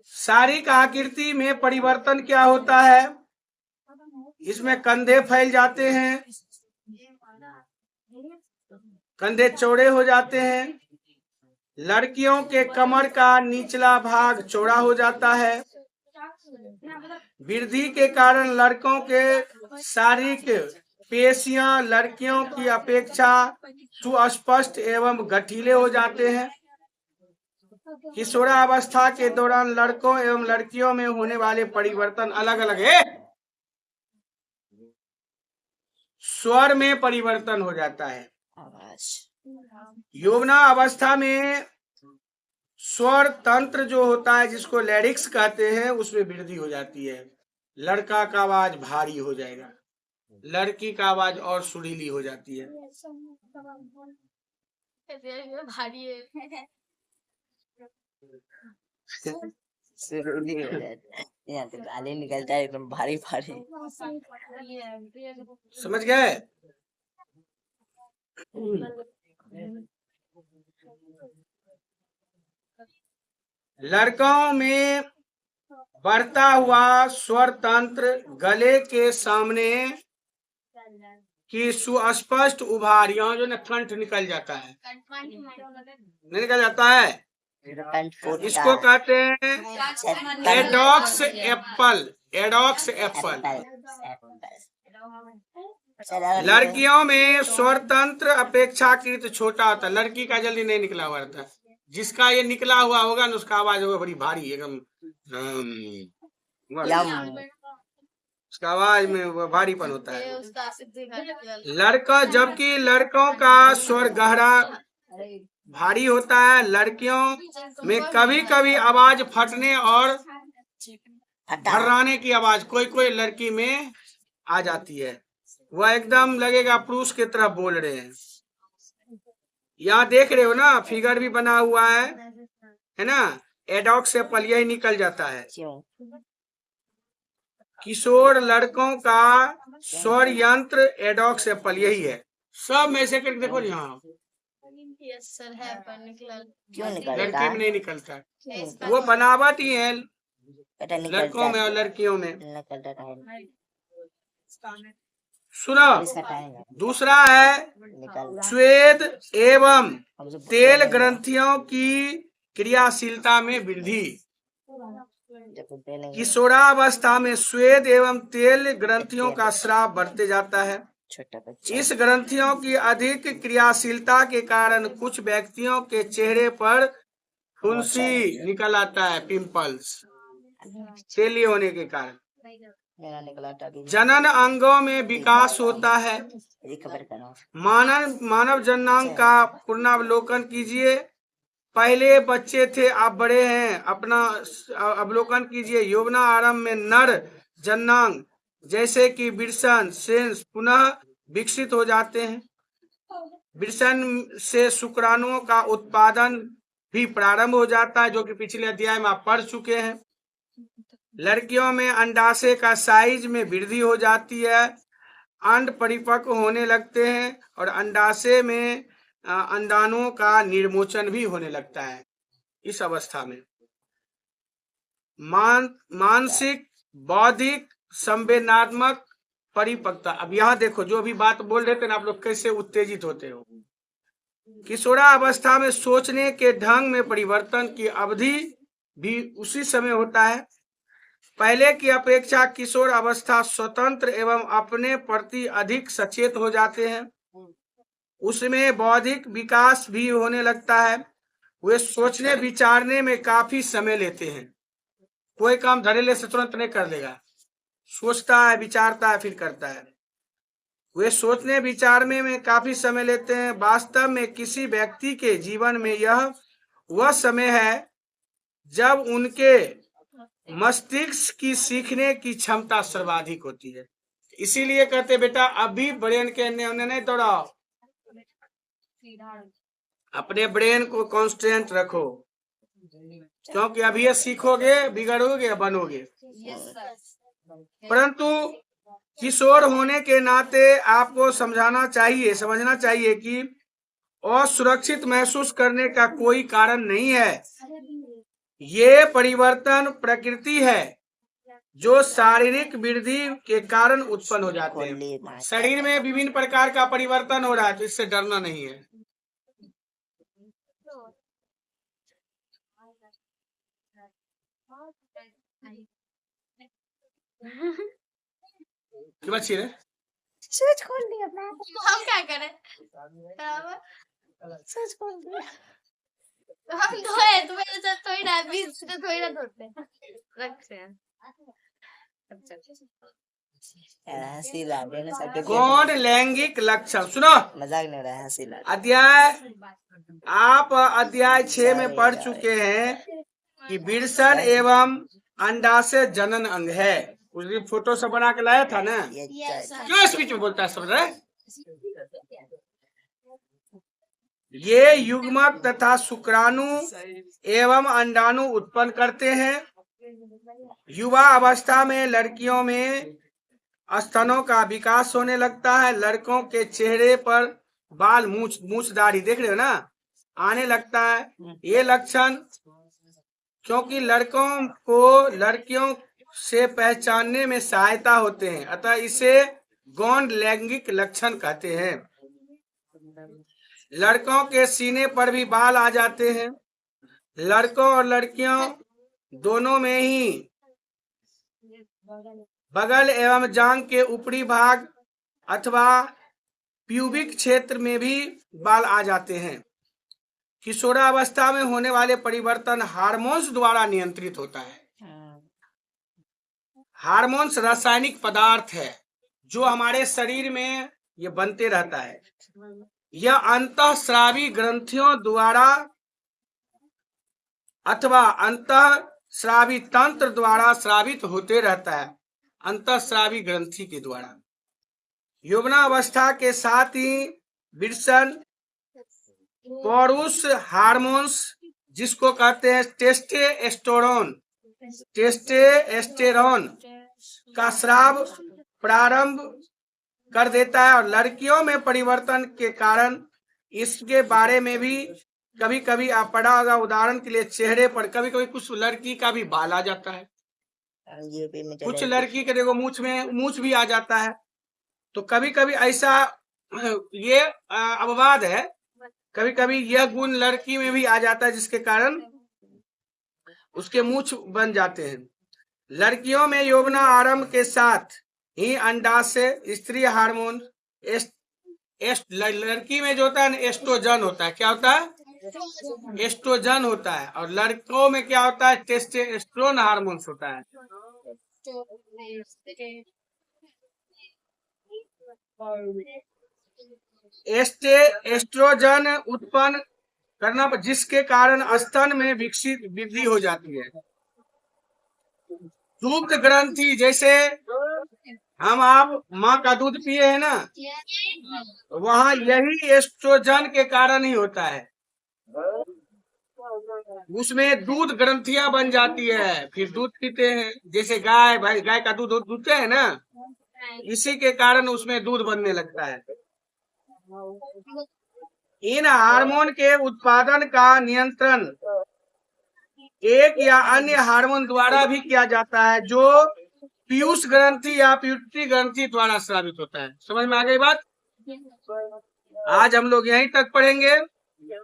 शारीरिक आकृति में परिवर्तन क्या होता है? इसमें कंधे फैल जाते हैं, कंधे चौड़े हो जाते हैं, लड़कियों के कमर का निचला भाग चौड़ा हो जाता है। वृद्धि के कारण लड़कों के शारीरिक पेशियां लड़कियों की अपेक्षा सुस्पष्ट एवं गठीले हो जाते हैं। किशोरावस्था के दौरान लड़कों एवं लड़कियों में होने वाले परिवर्तन अलग अलग है। स्वर में परिवर्तन हो जाता है। यौवना अवस्था में स्वर तंत्र जो होता है, जिसको लैरिक्स कहते हैं, उसमें वृद्धि हो जाती है। लड़का का आवाज भारी हो जाएगा, लड़की का आवाज और सुरीली हो जाती है। भारी है। यहाँ तो गाली निकलता है एकदम भारी भारी। समझ गए? लड़कों में बढ़ता हुआ स्वर तंत्र गले के सामने की सुस्पष्ट उभारियां जो न कंठ निकल जाता है, नहीं निकल जाता है, इसको कहते हैं एडॉक्स एप्पल। एडॉक्स एप्पल। लड़कियों में स्वर तंत्र अपेक्षाकृत छोटा होता है, लड़की का जल्दी नहीं निकला हुआ रहता है। जिसका ये निकला हुआ होगा न, उसका आवाज होगा बड़ी भारी, एकदम उसका आवाज में भारीपन होता है। लड़का, जबकि लड़कों का स्वर गहरा भारी होता है। लड़कियों में कभी कभी आवाज फटने और भर्राने की आवाज कोई कोई लड़की में आ जाती है। वह एकदम लगेगा पुरुष की तरह बोल रहे हैं। यहाँ देख रहे हो ना, फिगर भी बना हुआ है ना। एडॉक्स एप्पल यही निकल जाता है। किशोर लड़कों का स्वर यंत्र एडॉक्स एप्पल यही है। सब में से करके देखो यहाँ, लड़की में नहीं निकलता, वो बनावट ही है लड़कों में और लड़कियों में। सुनो, दूसरा है स्वेद एवं तेल ग्रंथियों की क्रियाशीलता में वृद्धि। किशोरावस्था में स्वेद एवं तेल ग्रंथियों का स्राव बढ़ते जाता है। इस ग्रंथियों की अधिक क्रियाशीलता के कारण कुछ व्यक्तियों के चेहरे पर फुंसी निकल आता है, पिंपल्स, तेली होने के कारण। जनन अंगों में विकास होता है। मानव जननांग का पुनरावलोकन कीजिए। पहले बच्चे थे, आप बड़े हैं, अपना अवलोकन कीजिए। यौवना आरंभ में नर जननांग जैसे कि वृषण सेंस पुनः विकसित हो जाते हैं। वृषण से शुक्राणुओं का उत्पादन भी प्रारंभ हो जाता है, जो कि पिछले अध्याय में आप पढ़ चुके हैं। लड़कियों में अंडाशय का साइज में वृद्धि हो जाती है। अंड परिपक्व होने लगते हैं और अंडाशय में अंडाणुओं का निर्मोचन भी होने लगता है। इस अवस्था में मानसिक, बौद्धिक, संवेदनात्मक परिपक्वता। अब यहाँ देखो, जो भी बात बोल रहे थे ना आप लोग, कैसे उत्तेजित होते हो। किशोरावस्था में सोचने के ढंग में परिवर्तन की अवधि भी उसी समय होता है। पहले की अपेक्षा किशोर अवस्था स्वतंत्र एवं अपने प्रति अधिक सचेत हो जाते हैं। उसमें बौद्धिक विकास भी होने लगता है। वे सोचने विचारने में काफी समय लेते हैं। कोई काम धड़ल्ले से तुरंत नहीं कर लेगा, सोचता है, विचारता है, फिर करता है। वे सोचने विचारने में काफी समय लेते हैं। वास्तव में किसी व्यक्ति के जीवन में यह वह समय है जब उनके मस्तिष्क की सीखने की क्षमता सर्वाधिक होती है। इसीलिए कहते बेटा, अभी ब्रेन के अन्य नहीं दौड़ाओ, अपने ब्रेन को कांस्टेंट रखो, क्योंकि अभी ये सीखोगे, बिगड़ोगे, बनोगे। परंतु किशोर होने के नाते आपको समझना चाहिए कि असुरक्षित महसूस करने का कोई कारण नहीं है। ये परिवर्तन प्रकृति है जो शारीरिक वृद्धि के कारण उत्पन्न हो जाते हैं। शरीर में विभिन्न प्रकार का परिवर्तन हो रहा है, तो इससे डरना नहीं है। क्यों अच्छी है? स्विच खोल दिया हम क्या करें? स्विच खोल दिया। हम धोए, तुम्हारे साथ थोड़ी ना, बीच से थोड़ी ना धोते रखते हैं। यार हंसी ला रही है ना सबके। गौण लैंगिक लक्षण सुनो, मजाक नहीं हो रहा है, हंसी ला रही अध्याय आप अध्याय 6 में पढ़ चुके हैं कि विरसन एवं अंडाशय जनन अंग है। उस दिन फोटो सब बना के लाया था ना। है। Yes, sir. क्यों स्पीच में बोलता है सब रे? ये युग्मक तथा शुक्राणु एवं अंडाणु उत्पन्न करते हैं। युवा अवस्था में लड़कियों में स्तनों का विकास होने लगता है। लड़कों के चेहरे पर बाल मूछ दाढ़ी देख रहे हो ना, आने लगता है। ये लक्षण क्योंकि लड़कों को लड़कियों से पहचानने में सहायता होते हैं, अतः इसे गौण लैंगिक लक्षण कहते हैं। लड़कों के सीने पर भी बाल आ जाते हैं। लड़कों और लड़कियों दोनों में ही बगल एवं जांघ के ऊपरी भाग अथवा प्यूबिक क्षेत्र में भी बाल आ जाते हैं। किशोरावस्था में होने वाले परिवर्तन हार्मोन्स द्वारा नियंत्रित होता है। हार्मोन्स रासायनिक पदार्थ है जो हमारे शरीर में ये बनते रहता है। यह अंतःस्रावी ग्रंथियों द्वारा अथवा अंतःस्रावी तंत्र द्वारा स्रावित होते रहता है, अंतःस्रावी ग्रंथि के द्वारा। यौवनावस्था के साथ ही विरसन पौरुष हार्मोन्स जिसको कहते हैं टेस्टेस्टेरोन का स्राव प्रारंभ कर देता है। और लड़कियों में परिवर्तन के कारण इसके बारे में भी कभी कभी आप पढ़ा होगा। उदाहरण के लिए चेहरे पर कभी कभी कुछ लड़की का भी बाल आ जाता है, कुछ लड़की के देखो मूछ भी आ जाता है। तो कभी कभी ऐसा ये अपवाद है, कभी कभी यह गुण लड़की में भी आ जाता है जिसके कारण उसके मूछ बन जाते हैं। लड़कियों में यौवना आरंभ के साथ ही अंडाशय स्त्री हार्मोन लड़की में जो होता है एस्ट्रोजन होता है। क्या होता है? एस्ट्रोजन होता है। और लड़कों में क्या होता है? टेस्टोस्टेरोन हार्मोन्स होता है। एस्ट्रोजन उत्पन्न करना जिसके कारण स्तन में विकसित वृद्धि हो जाती है। दुग्ध ग्रंथि, जैसे हम आप माँ का दूध पिए हैं ना, वहाँ यही एस्ट्रोजन के कारण ही होता है। उसमें दूध ग्रंथियां बन जाती है, फिर दूध पीते हैं। जैसे गाय का दूध दूधते हैं ना, इसी के कारण उसमें दूध बनने लगता है। इन हार्मोन के उत्पादन का नियंत्रण एक या अन्य हार्मोन द्वारा भी किया जाता है जो पीयूष ग्रंथि या पिट्यूटरी ग्रंथि द्वारा स्रावित होता है। समझ में आ गई बात? आज हम लोग यहीं तक पढ़ेंगे।